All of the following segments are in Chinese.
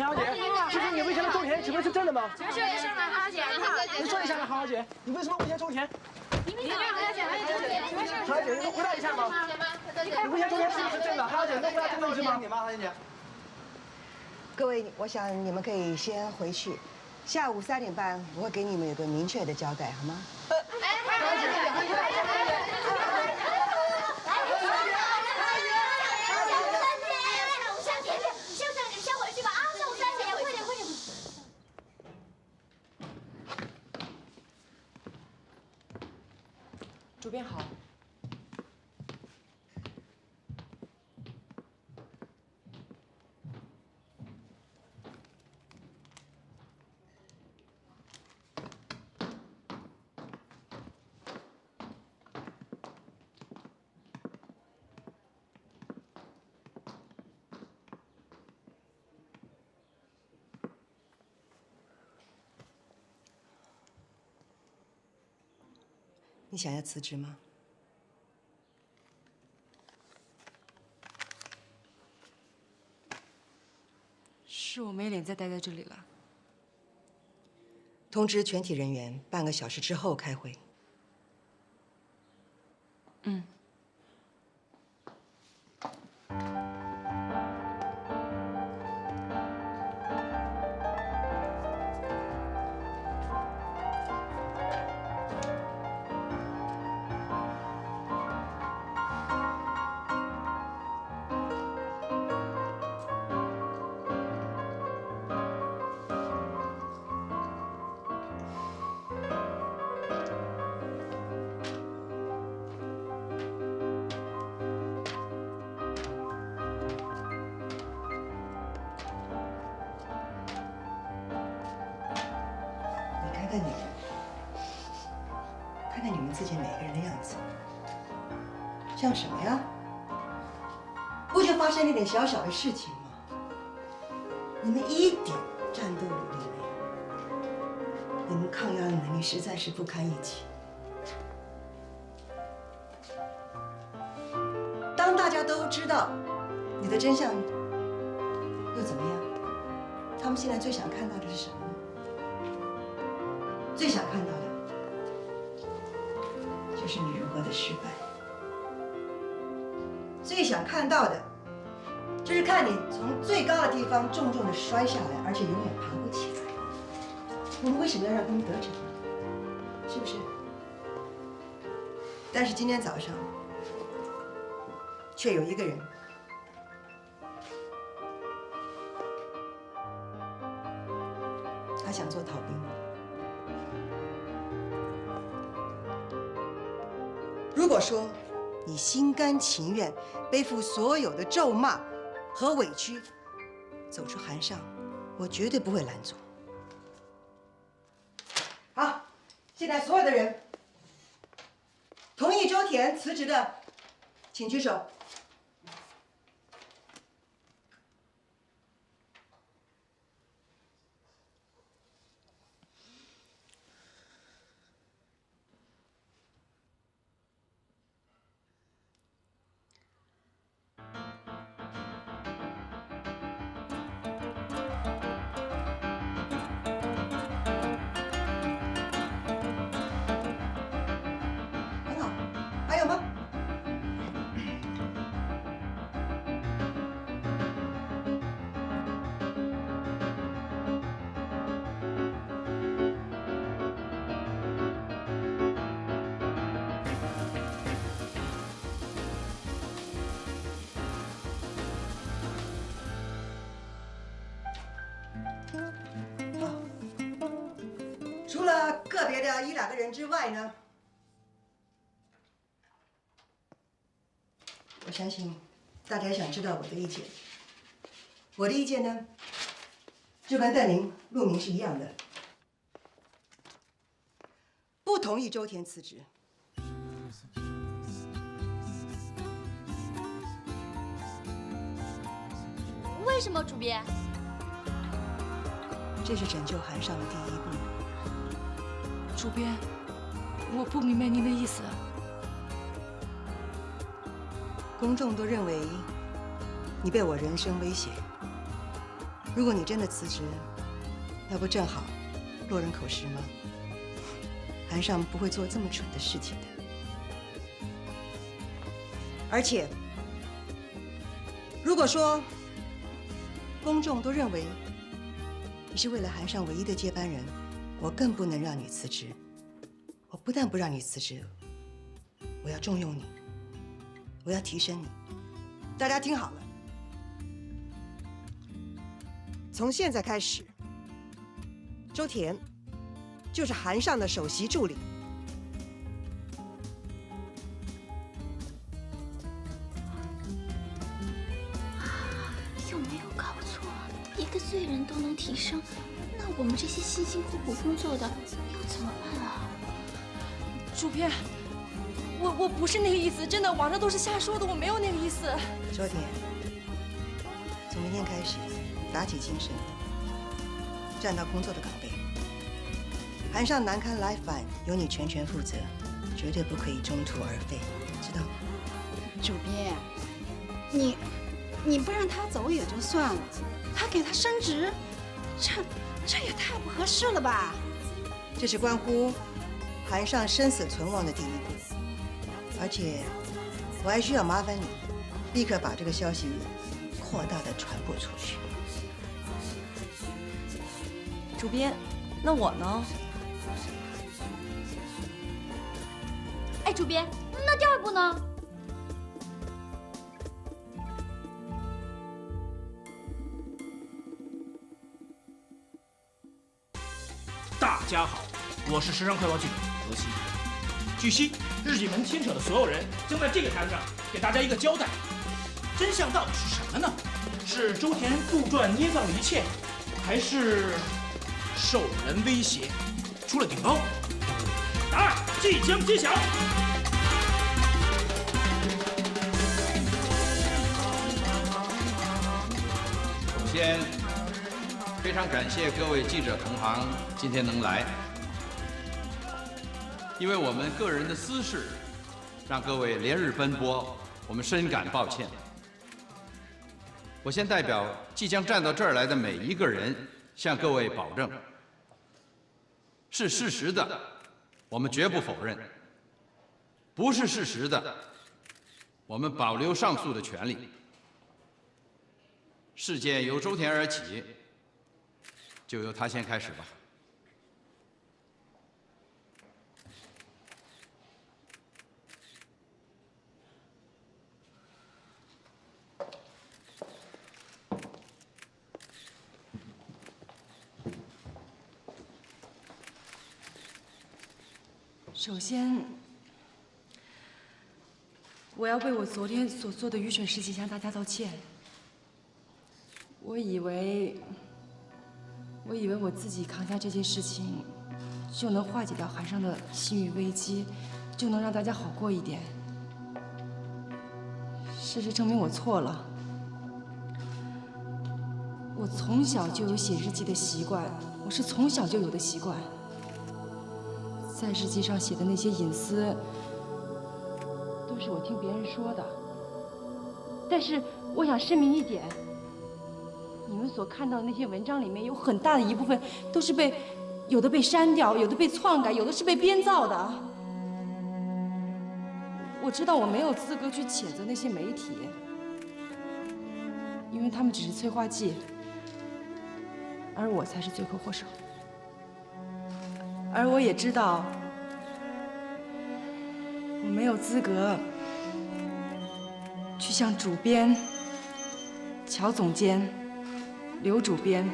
韩小姐，其实你为钱的种田，请问是真的吗？是是是，韩小姐，你坐一下，韩小姐，你为什么为钱种田？你让韩小姐，韩小姐，你能回答一下吗？你为钱种田是不是真的？韩小姐，能回答这个问题吗？你吗，韩小姐？各位，我想你们可以先回去，下午3点半我会给你们有个明确的交代，好吗？主编好。你想要辞职吗？是我没脸再待在这里了。通知全体人员半个小时之后开会。嗯。看看你们自己每个人的样子，像什么呀？不就发生了点小小的事情吗？你们一点战斗力都没有，你们抗压的能力实在是不堪一击。当大家都知道你的真相，又怎么样？他们现在最想看到的是什么呢？最想看到的就是你如何的失败，最想看到的就是看你从最高的地方重重的摔下来，而且永远爬不起来。我们为什么要让他们得逞呢？是不是？但是今天早上，却有一个人，他想做逃兵。如果说你心甘情愿背负所有的咒骂和委屈，走出寒上，我绝对不会拦阻。好，现在所有的人同意周田辞职的，请举手。还有吗？好，除了个别的1、2个人之外呢？我相信大家想知道我的意见。我的意见呢，就跟邓宁、陆明是一样的，不同意周田辞职。为什么，主编？这是拯救韩尚的第一步。主编，我不明白您的意思。公众都认为你被我人身威胁，如果你真的辞职，那不正好落人口实吗？韩尚不会做这么蠢的事情的。而且，如果说公众都认为你是为了韩尚唯一的接班人，我更不能让你辞职。我不但不让你辞职，我要重用你，我要提升你。大家听好了，从现在开始，周田就是韩尚的首席助理。有没有搞错？一个罪人都能提升，那我们这些辛辛苦苦工作的要怎么办啊？主编，我不是那个意思，真的，网上都是瞎说的，我没有那个意思。周田，从明天开始，打起精神，站到工作的岗位。韩尚南刊来反由你全权负责，绝对不可以中途而废，知道吗？主编，你不让他走也就算了，还给他升职，这也太不合适了吧？这是关乎韩尚生死存亡的第一步，而且我还需要麻烦你，立刻把这个消息扩大的传播出去。主编，那我呢？哎，主编，那第二步呢？大家好，我是时尚快报记者罗西。据悉，日记门牵扯的所有人将在这个台子上给大家一个交代。真相到底是什么呢？是周田杜撰捏造了一切，还是受人威胁出了顶包？答案即将揭晓。首先，非常感谢各位记者同行今天能来，因为我们个人的私事让各位连日奔波，我们深感抱歉。我先代表即将站到这儿来的每一个人，向各位保证，是事实的，我们绝不否认；不是事实的，我们保留上诉的权利。事件由周田而起，就由他先开始吧。首先，我要为我昨天所做的愚蠢事情向大家道歉。我以为我自己扛下这件事情，就能化解掉韩尚的信誉危机，就能让大家好过一点。事实证明我错了。我从小就有写日记的习惯，我是从小就有的习惯。在日记上写的那些隐私，都是我听别人说的。但是我想声明一点，你们所看到的那些文章里面，有很大的一部分都是有的被删掉，有的被篡改，有的是被编造的。我知道我没有资格去谴责那些媒体，因为他们只是催化剂，而我才是罪魁祸首。而我也知道，我没有资格去向主编、乔总监、刘主编、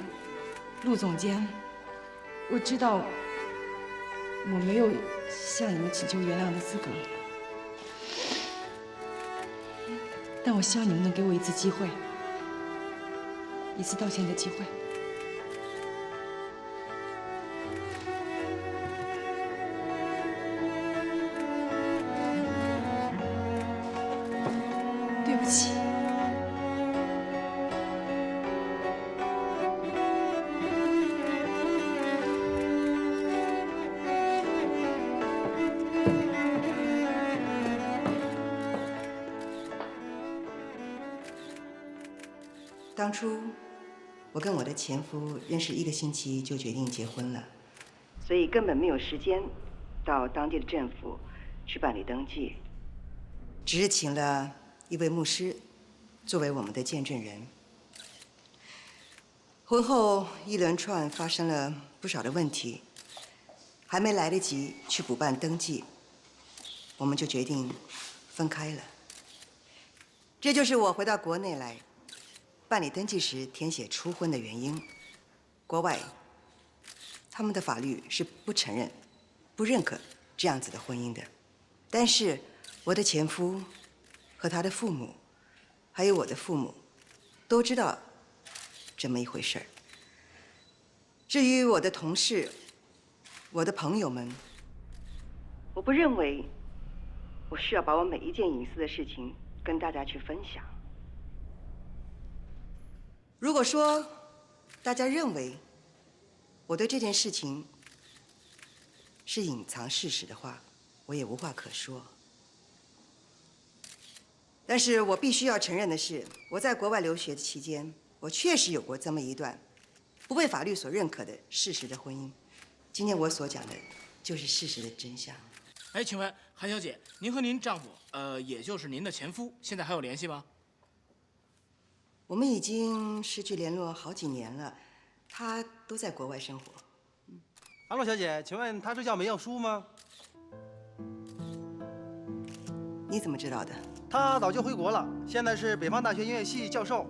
陆总监，我知道我没有向你们请求原谅的资格，但我希望你们能给我一次机会，一次道歉的机会。对不起。当初我跟我的前夫认识1个星期就决定结婚了，所以根本没有时间到当地的政府去办理登记，只是请了一位牧师作为我们的见证人。婚后一连串发生了不少的问题，还没来得及去补办登记，我们就决定分开了。这就是我回到国内来办理登记时填写初婚的原因。国外他们的法律是不承认、不认可这样子的婚姻的。但是我的前夫和他的父母，还有我的父母，都知道这么一回事儿。至于我的同事、我的朋友们，我不认为我需要把我每一件隐私的事情跟大家去分享。如果说大家认为我对这件事情是隐藏事实的话，我也无话可说。但是我必须要承认的是，我在国外留学的期间，我确实有过这么一段不被法律所认可的事实的婚姻。今天我所讲的就是事实的真相。哎，请问韩小姐，您和您丈夫，也就是您的前夫，现在还有联系吗？我们已经失去联络好几年了，他都在国外生活。安洛小姐，请问他睡觉没有书吗？你怎么知道的？他早就回国了，现在是北方大学音乐系教授。